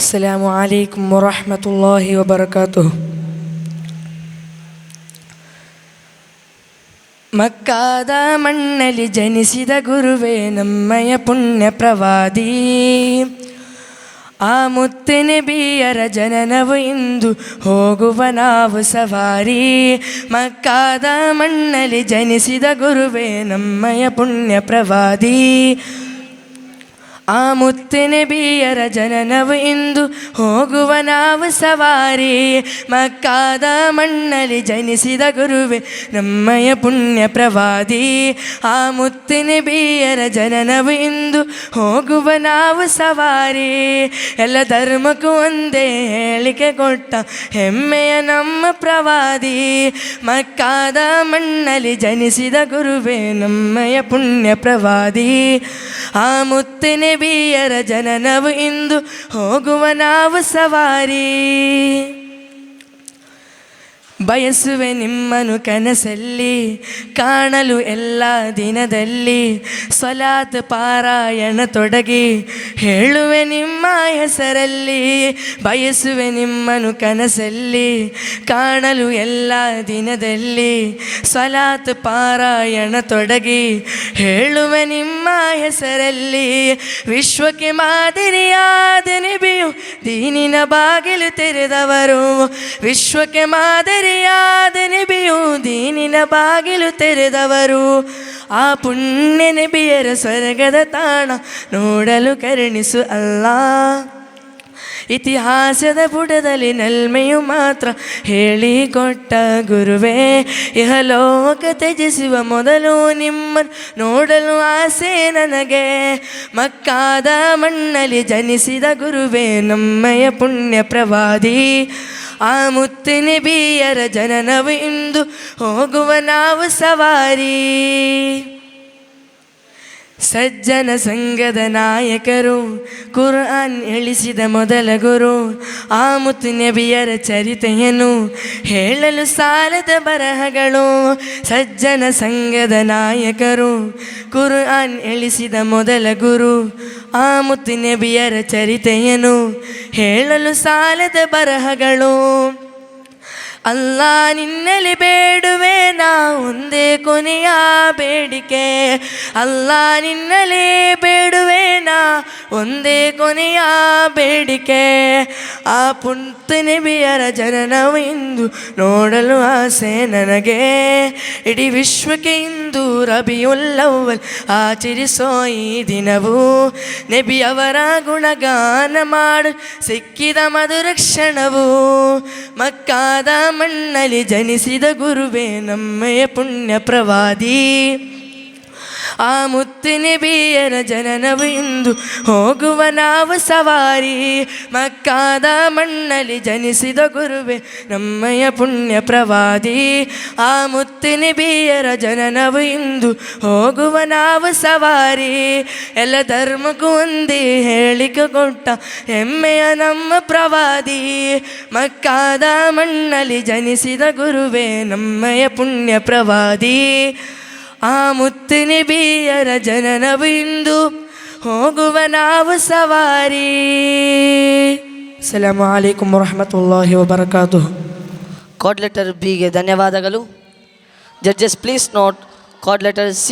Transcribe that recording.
السلام عليكم ورحمة الله وبركاته. ಮಕ್ಕಾದ ಮಣ್ಣಲ್ಲಿ ಜನಿಸಿದ ಗುರುವೇ ನಮ್ಮಯ ಪುಣ್ಯ ಪ್ರವಾದಿ. ಆ ಮುತ್ತಿನ ಬಿಯರ ಜನನವು ಇಂದು ಹೋಗುವ ನಾವು ಸವಾರಿ. ಮಕ್ಕಾದ ಮಣ್ಣಲ್ಲಿ ಜನಿಸಿದ ಗುರುವೇ ನಮ್ಮಯ ಪುಣ್ಯ ಪ್ರವಾದಿ. ಆ ಮುತ್ತಿನ ಬಿಯರ ಜನನವು ಇಂದು ಹೋಗುವ ನಾವು ಸವಾರಿ. ಮಕ್ಕಾದ ಮಣ್ಣಲ್ಲಿ ಜನಿಸಿದ ಗುರುವೇ ನಮ್ಮಯ ಪುಣ್ಯ ಪ್ರವಾದಿ. ಆ ಮುತ್ತಿನ ಬಿಯರ ಜನನವು ಇಂದು ಹೋಗುವ ನಾವು ಸವಾರಿ. ಎಲ್ಲ ಧರ್ಮಕ್ಕೂ ಒಂದೇ ಹೇಳಿಕೆ ಕೊಟ್ಟ ಹೆಮ್ಮೆಯ ನಮ್ಮ ಪ್ರವಾದಿ. ಮಕ್ಕಾದ ಮಣ್ಣಲ್ಲಿ ಜನಿಸಿದ ಗುರುವೇ ನಮ್ಮಯ ಪುಣ್ಯ ಪ್ರವಾದಿ. ಆ ಮುತ್ತಿನ ಬಿಯರ ಜನನವು ಇಂದು ಹೋಗುವ ನಾವು ಸವಾರಿ. ಬಯಸುವೆ ನಿಮ್ಮನು ಕನಸಲ್ಲಿ ಕಾಣಲು ಎಲ್ಲ ದಿನದಲ್ಲಿ. ಸ್ವಲಾತ್ ಪಾರಾಯಣ ತೊಡಗಿ ಹೇಳುವೆ ನಿಮ್ಮ ಹೆಸರಲ್ಲಿ. ಬಯಸುವೆ ನಿಮ್ಮನು ಕನಸಲ್ಲಿ ಕಾಣಲು ಎಲ್ಲ ದಿನದಲ್ಲಿ. ಸ್ವಲಾತ್ ಪಾರಾಯಣ ತೊಡಗಿ ಹೇಳುವೆ ನಿಮ್ಮ ಹೆಸರಲ್ಲಿ. ವಿಶ್ವಕ್ಕೆ ಮಾದರಿಯಾದ ನಬಿಯು ದೀನಿನ ಬಾಗಿಲು ತೆರೆದವರು. ವಿಶ್ವಕ್ಕೆ ಮಾದರಿಯಾದ ನಬಿಯು ದೀನಿನ ಬಾಗಿಲು ತೆರೆದವರು. ಆ ಪುಣ್ಯ ನಬಿಯರ ಸ್ವರ್ಗದ ತಾಣ ನೋಡಲು ಕರುಣಿಸು ಅಲ್ಲಾ. ಇತಿಹಾಸದ ಪುಟದಲ್ಲಿ ನಲ್ಮೆಯು ಮಾತ್ರ ಹೇಳಿಕೊಟ್ಟ ಗುರುವೇ. ಇಹಲೋಕ ತ್ಯಜಿಸುವ ಮೊದಲು ನಿಮ್ಮನ್ನು ನೋಡಲು ಆಸೆ ನನಗೆ. ಮಕ್ಕಾದ ಮಣ್ಣಲ್ಲಿ ಜನಿಸಿದ ಗುರುವೇ ನಮ್ಮಯ ಪುಣ್ಯ ಪ್ರವಾದಿ. ಆ ಮುತ್ತಿನ ಬಿಯರ ಜನನವು ಇಂದು ಹೋಗುವ ನಾವು ಸವಾರಿ. ಸಜ್ಜನ ಸಂಘದ ನಾಯಕರು ಕುರ್ಆನ್ ಇಳಿಸಿದ ಮೊದಲ ಗುರು. ಆ ಮುತ್ತು ನಬಿಯರ ಚರಿತೆಯನ್ನು ಹೇಳಲು ಸಾಲದ ಬರಹಗಳು. ಸಜ್ಜನ ಸಂಘದ ನಾಯಕರು ಕುರ್ಆನ್ ಇಳಿಸಿದ ಮೊದಲ ಗುರು. ಆ ಮುತ್ತು ನಬಿಯರ ಚರಿತೆಯನ್ನು ಹೇಳಲು ಸಾಲದ ಬರಹಗಳು. ಅಲ್ಲಾ ನಿನ್ನಲ್ಲಿ ಬೇಡುವೆ ನಾ ಒಂದೇ ಕೊನೆಯ ಬೇಡಿಕೆ. ಅಲ್ಲಾ ನಿನ್ನಲ್ಲಿ ಬೇಡುವೆ ನಾ ಒಂದೇ ಕೊನೆಯ ಬೇಡಿಕೆ. ಆ ಪುಣ್ಯ ನಬಿಯರ ಜನನವು ಇಂದು ನೋಡಲು ಆಸೆ ನನಗೆ. ಇಡೀ ವಿಶ್ವಕ್ಕೆ ಇಂದು ರಬಿಯುಲ್ ಅವ್ವಲ್ ಆಚರಿಸೋ ಈ ದಿನವು. ನಬಿಯವರ ಗುಣಗಾನ ಮಾಡು ಸಿಕ್ಕಿದ ಮಧುರ ಕ್ಷಣವು. ಮಕ್ಕಾದ ಮಣ್ಣಲ್ಲಿ ಜನಿಸಿದ ಗುರುವೇ ನಮ್ಮಯ ಪುಣ್ಯ ಪ್ರವಾದಿ. ಆ ಮುತ್ತಿನ ಬಿಯರ ಜನನವು ಇಂದು ಹೋಗುವ ನಾವು ಸವಾರಿ. ಮಕ್ಕಾದ ಮಣ್ಣಲ್ಲಿ ಜನಿಸಿದ ಗುರುವೇ ನಮ್ಮಯ ಪುಣ್ಯ ಪ್ರವಾದಿ. ಆ ಮುತ್ತಿನ ಬಿಯರ ಜನನವು ಇಂದು ಹೋಗುವ ನಾವು ಸವಾರಿ. ಎಲ್ಲ ಧರ್ಮಕ್ಕೂ ಒಂದೇ ಹೇಳಿಕೆ ಕೊಟ್ಟ ಹೆಮ್ಮೆಯ ನಮ್ಮ ಪ್ರವಾದಿ. ಮಕ್ಕಾದ ಮಣ್ಣಲ್ಲಿ ಜನಿಸಿದ ಗುರುವೇ ನಮ್ಮಯ ಪುಣ್ಯ ಪ್ರವಾದಿ. ಆ ಮುತ್ತಿನ ಬಿಯರ ಜನನವು ಇಂದು ಹೋಗುವ ನಾವು ಸವಾರಿ. ಅಸ್ಸಲಾಮು ಅಲೈಕುಂ ವರಹಮತುಲ್ಲಾಹಿ ವಬರಕಾತುಹು. ಕಾರ್ಡ್ ಲೆಟರ್ ಬಿಗೆ ಧನ್ಯವಾದಗಳು. Judges please note card letter C.